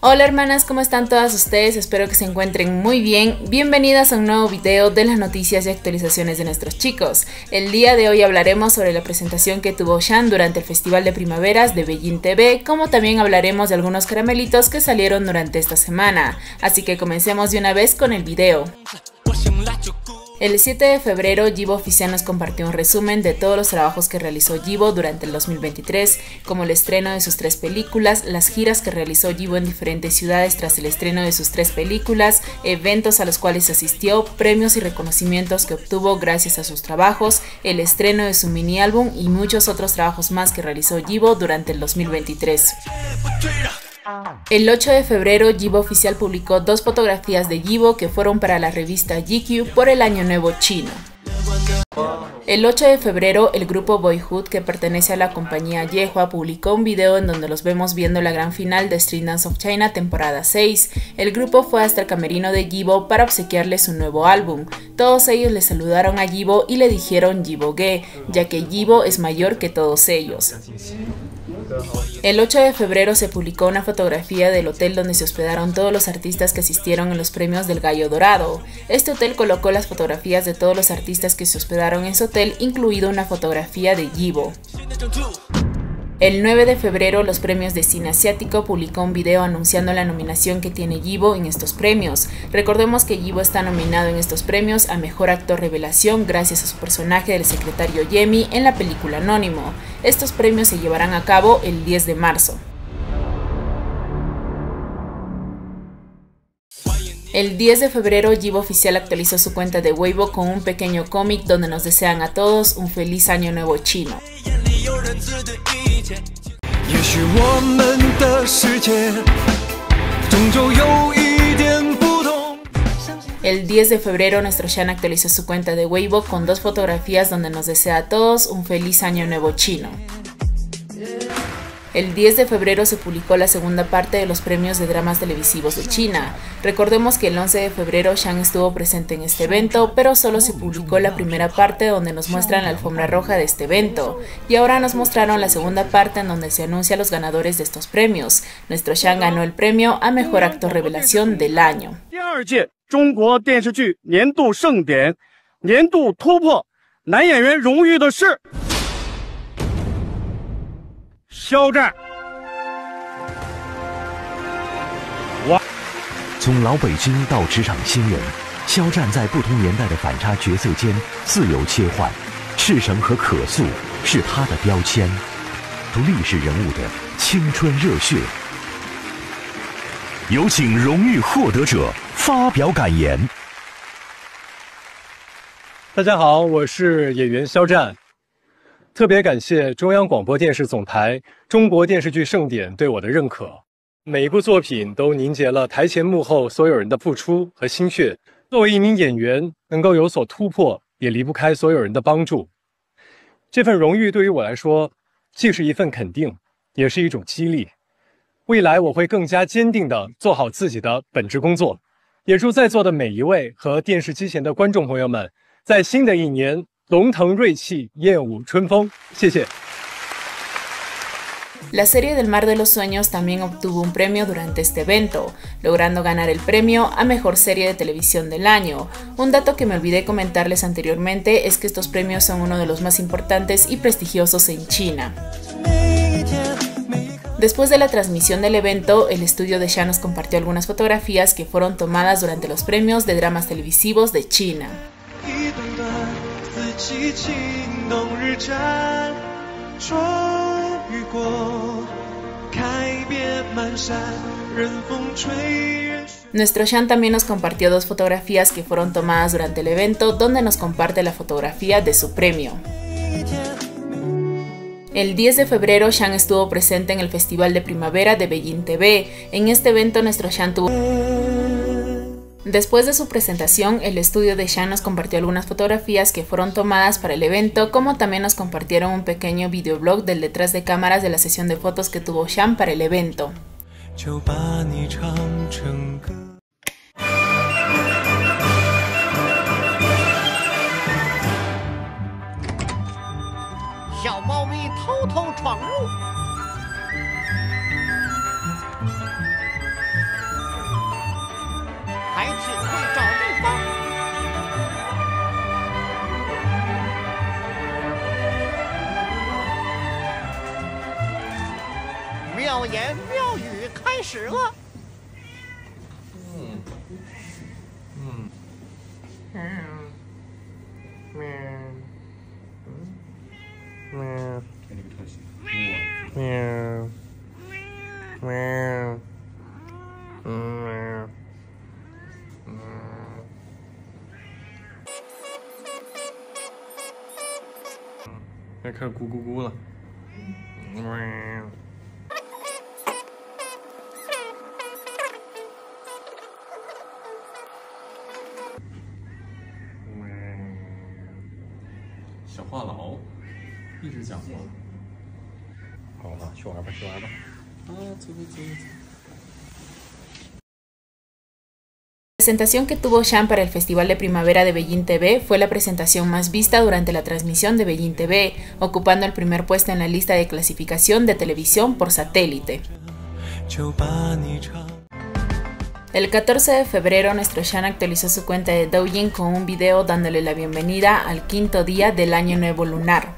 Hola hermanas, ¿cómo están todas ustedes? Espero que se encuentren muy bien. Bienvenidas a un nuevo video de las noticias y actualizaciones de nuestros chicos. El día de hoy hablaremos sobre la presentación que tuvo Shan durante el Festival de Primaveras de Beijing TV, como también hablaremos de algunos caramelitos que salieron durante esta semana. Así que comencemos de una vez con el video. El 7 de febrero, Yibo Oficial nos compartió un resumen de todos los trabajos que realizó Yibo durante el 2023, como el estreno de sus 3 películas, las giras que realizó Yibo en diferentes ciudades tras el estreno de sus 3 películas, eventos a los cuales asistió, premios y reconocimientos que obtuvo gracias a sus trabajos, el estreno de su mini álbum y muchos otros trabajos más que realizó Yibo durante el 2023. El 8 de febrero, Yibo Oficial publicó 2 fotografías de Yibo que fueron para la revista GQ por el Año Nuevo Chino. El 8 de febrero, el grupo Boyhood, que pertenece a la compañía Yehua, publicó un video en donde los vemos viendo la gran final de Street Dance of China temporada 6. El grupo fue hasta el camerino de Yibo para obsequiarle su nuevo álbum. Todos ellos le saludaron a Yibo y le dijeron Yibo-ge, ya que Yibo es mayor que todos ellos. El 8 de febrero se publicó una fotografía del hotel donde se hospedaron todos los artistas que asistieron en los premios del Gallo Dorado. Este hotel colocó las fotografías de todos los artistas que se hospedaron en su hotel, incluido una fotografía de Yibo. El 9 de febrero, los premios de cine asiático publicó un video anunciando la nominación que tiene Yibo en estos premios. Recordemos que Yibo está nominado en estos premios a Mejor Actor Revelación gracias a su personaje del secretario Yemi en la película Anónimo. Estos premios se llevarán a cabo el 10 de marzo. El 10 de febrero, Yibo Oficial actualizó su cuenta de Weibo con un pequeño cómic donde nos desean a todos un feliz año nuevo chino. El 10 de febrero, nuestro Shan actualizó su cuenta de Weibo con 2 fotografías donde nos desea a todos un feliz año nuevo chino. El 10 de febrero se publicó la segunda parte de los premios de dramas televisivos de China. Recordemos que el 11 de febrero Shan estuvo presente en este evento, pero solo se publicó la primera parte donde nos muestran la alfombra roja de este evento. Y ahora nos mostraron la segunda parte en donde se anuncia a los ganadores de estos premios. Nuestro Shan ganó el premio a Mejor Actor Revelación del Año. Xiao 从老北京到职场新人，肖战在不同年代的反差角色间自由切换，赤诚和可塑是他的标签，历史人物的青春热血。有请荣誉获得者发表感言。大家好，我是演员肖战。特别感谢中央广播电视总台中国电视剧盛典对我的认可，每一部作品都凝结了台前幕后所有人的付出和心血。作为一名演员，能够有所突破，也离不开所有人的帮助。这份荣誉对于我来说，既是一份肯定，也是一种激励。未来我会更加坚定地做好自己的本职工作，也祝在座的每一位和电视机前的观众朋友们，在新的一年龙腾锐气，燕舞春风。谢谢。 La serie del Mar de los Sueños también obtuvo un premio durante este evento, logrando ganar el premio a Mejor Serie de Televisión del Año. Un dato que me olvidé comentarles anteriormente es que estos premios son uno de los más importantes y prestigiosos en China. Después de la transmisión del evento, el estudio de Shan nos compartió algunas fotografías que fueron tomadas durante los premios de dramas televisivos de China. Nuestro Shan también nos compartió 2 fotografías que fueron tomadas durante el evento, donde nos comparte la fotografía de su premio. El 10 de febrero, Shan estuvo presente en el Festival de Primavera de Beijing TV. En este evento, nuestro Shan tuvo... Después de su presentación, el estudio de Shan nos compartió algunas fotografías que fueron tomadas para el evento, como también nos compartieron un pequeño videoblog del detrás de cámaras de la sesión de fotos que tuvo Shan para el evento. 年庙宇开始了。该开始咕咕咕了。小话痨，一直讲话。好了，去玩吧，去玩吧。啊，走走走走。 La presentación que tuvo Shan para el Festival de Primavera de Beijing TV fue la presentación más vista durante la transmisión de Beijing TV, ocupando el primer puesto en la lista de clasificación de televisión por satélite. El 14 de febrero, nuestro Shan actualizó su cuenta de Douyin con un video dándole la bienvenida al quinto día del Año Nuevo Lunar.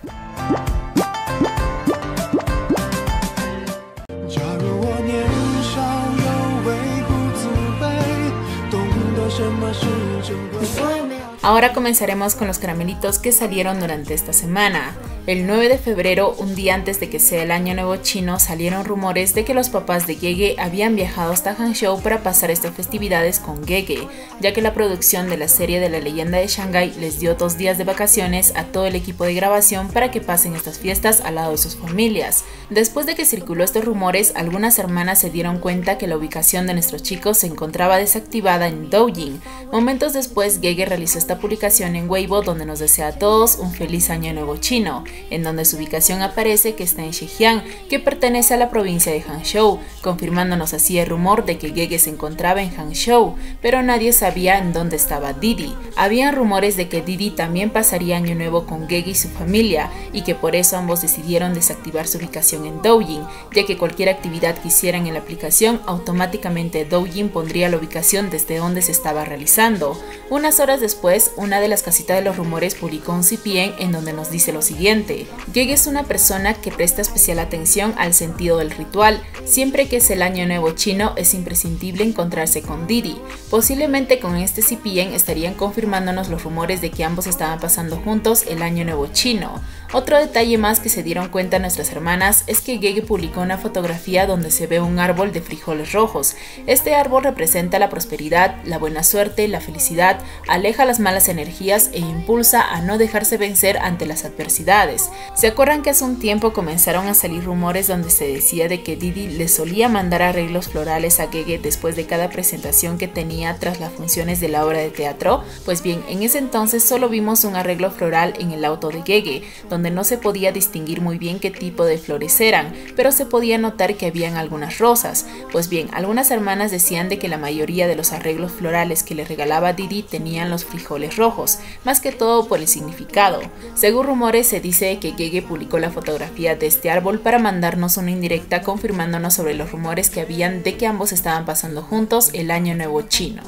Ahora comenzaremos con los caramelitos que salieron durante esta semana. El 9 de febrero, un día antes de que sea el Año Nuevo Chino, salieron rumores de que los papás de Gege habían viajado hasta Hangzhou para pasar estas festividades con Gege, ya que la producción de la serie de la leyenda de Shanghái les dio 2 días de vacaciones a todo el equipo de grabación para que pasen estas fiestas al lado de sus familias. Después de que circuló estos rumores, algunas hermanas se dieron cuenta que la ubicación de nuestros chicos se encontraba desactivada en Douyin. Momentos después, Gege realizó esta publicación en Weibo donde nos desea a todos un feliz Año Nuevo Chino, en donde su ubicación aparece que está en Zhejiang, que pertenece a la provincia de Hangzhou, confirmándonos así el rumor de que Gege se encontraba en Hangzhou, pero nadie sabía en dónde estaba Didi. Habían rumores de que Didi también pasaría Año Nuevo con Gege y su familia, y que por eso ambos decidieron desactivar su ubicación en Douyin, ya que cualquier actividad que hicieran en la aplicación, automáticamente Douyin pondría la ubicación desde donde se estaba realizando. Unas horas después, una de las casitas de los rumores publicó un CPN en donde nos dice lo siguiente: Gege es una persona que presta especial atención al sentido del ritual. Siempre que es el Año Nuevo Chino es imprescindible encontrarse con Didi. Posiblemente con este CPN estarían confirmándonos los rumores de que ambos estaban pasando juntos el Año Nuevo Chino. Otro detalle más que se dieron cuenta nuestras hermanas es que Gege publicó una fotografía donde se ve un árbol de frijoles rojos. Este árbol representa la prosperidad, la buena suerte, la felicidad, aleja las malas energías e impulsa a no dejarse vencer ante las adversidades. ¿Se acuerdan que hace un tiempo comenzaron a salir rumores donde se decía de que Didi le solía mandar arreglos florales a Gege después de cada presentación que tenía tras las funciones de la obra de teatro? Pues bien, en ese entonces solo vimos un arreglo floral en el auto de Gege, donde no se podía distinguir muy bien qué tipo de flores eran, pero se podía notar que habían algunas rosas. Pues bien, algunas hermanas decían de que la mayoría de los arreglos florales que le regalaba Didi tenían los frijoles rojos, más que todo por el significado. Según rumores, se dice que Gege publicó la fotografía de este árbol para mandarnos una indirecta confirmándonos sobre los rumores que habían de que ambos estaban pasando juntos el Año Nuevo Chino.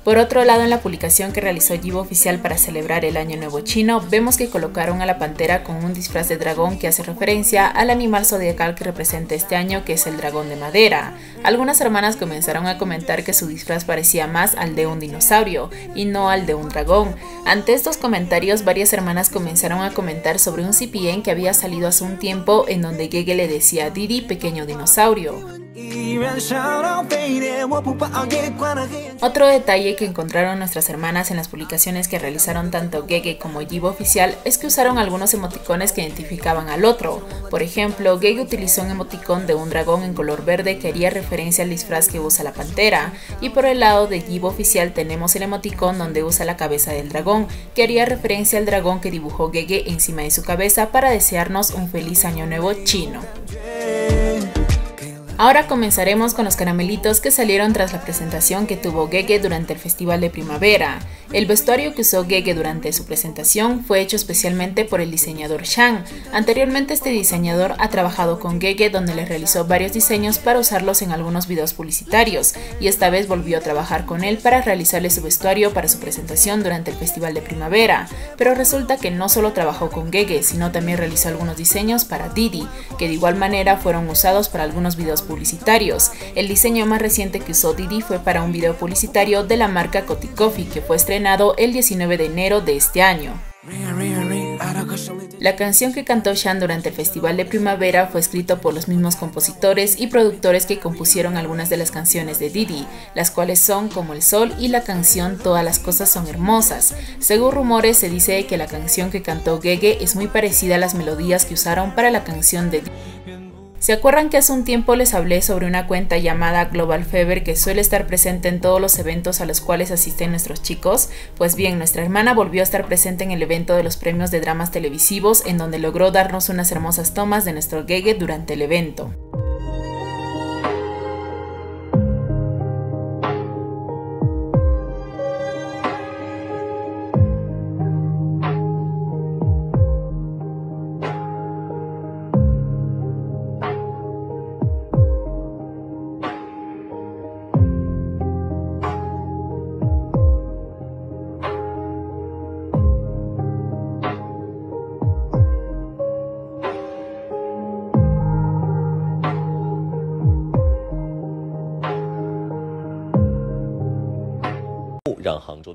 Por otro lado, en la publicación que realizó Yibo Oficial para celebrar el Año Nuevo Chino, vemos que colocaron a la pantera con un disfraz de dragón que hace referencia al animal zodiacal que representa este año, que es el dragón de madera. Algunas hermanas comenzaron a comentar que su disfraz parecía más al de un dinosaurio y no al de un dragón. Ante estos comentarios, varias hermanas comenzaron a comentar sobre un CPN que había salido hace un tiempo en donde Gege le decía a Didi pequeño dinosaurio. Otro detalle que encontraron nuestras hermanas en las publicaciones que realizaron tanto Gege como Yibo Oficial es que usaron algunos emoticones que identificaban al otro. Por ejemplo, Gege utilizó un emoticón de un dragón en color verde que haría referencia al disfraz que usa la pantera, y por el lado de Yibo Oficial tenemos el emoticón donde usa la cabeza del dragón, que haría referencia al dragón que dibujó Gege encima de su cabeza para desearnos un feliz Año Nuevo Chino. Ahora comenzaremos con los caramelitos que salieron tras la presentación que tuvo Gege durante el Festival de Primavera. El vestuario que usó Gege durante su presentación fue hecho especialmente por el diseñador Shang. Anteriormente este diseñador ha trabajado con Gege, donde le realizó varios diseños para usarlos en algunos videos publicitarios, y esta vez volvió a trabajar con él para realizarle su vestuario para su presentación durante el Festival de Primavera. Pero resulta que no solo trabajó con Gege, sino también realizó algunos diseños para Didi, que de igual manera fueron usados para algunos videos publicitarios. El diseño más reciente que usó Didi fue para un video publicitario de la marca Coty Coffee, que fue estrenado el 19 de enero de este año. La canción que cantó Shan durante el Festival de Primavera fue escrita por los mismos compositores y productores que compusieron algunas de las canciones de Didi, las cuales son Como el Sol y la canción Todas las cosas son hermosas. Según rumores, se dice que la canción que cantó Gege es muy parecida a las melodías que usaron para la canción de Didi. ¿Se acuerdan que hace un tiempo les hablé sobre una cuenta llamada Global Fever que suele estar presente en todos los eventos a los cuales asisten nuestros chicos? Pues bien, nuestra hermana volvió a estar presente en el evento de los premios de dramas televisivos, en donde logró darnos unas hermosas tomas de nuestro Gege durante el evento.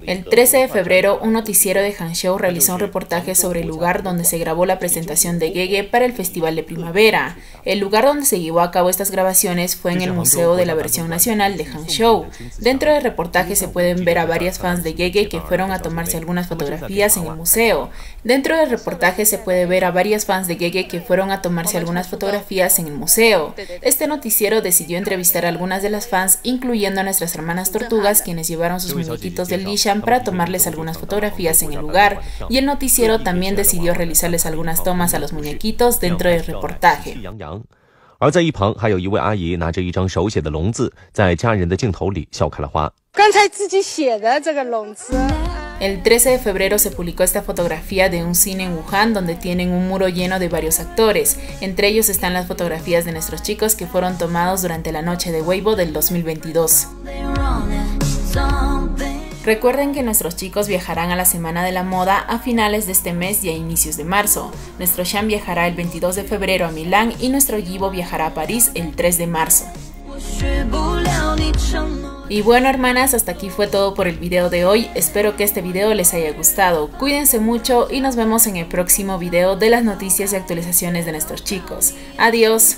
El 13 de febrero, un noticiero de Hangzhou realizó un reportaje sobre el lugar donde se grabó la presentación de Gege para el Festival de Primavera. El lugar donde se llevó a cabo estas grabaciones fue en el Museo de la Versión Nacional de Hangzhou. Dentro del reportaje se pueden ver a varias fans de Gege que fueron a tomarse algunas fotografías en el museo. Este noticiero decidió entrevistar a algunas de las fans, incluyendo a nuestras hermanas tortugas, quienes llevaron sus muñequitos del Lishan para tomarles algunas fotografías en el lugar, y el noticiero también decidió realizarles algunas tomas a los muñequitos dentro del reportaje. El 13 de febrero se publicó esta fotografía de un cine en Wuhan donde tienen un muro lleno de varios actores. Entre ellos están las fotografías de nuestros chicos que fueron tomados durante la noche de Weibo del 2022. Recuerden que nuestros chicos viajarán a la Semana de la Moda a finales de este mes y a inicios de marzo. Nuestro Shan viajará el 22 de febrero a Milán y nuestro Yibo viajará a París el 3 de marzo. Y bueno, hermanas, hasta aquí fue todo por el video de hoy. Espero que este video les haya gustado. Cuídense mucho y nos vemos en el próximo video de las noticias y actualizaciones de nuestros chicos. Adiós.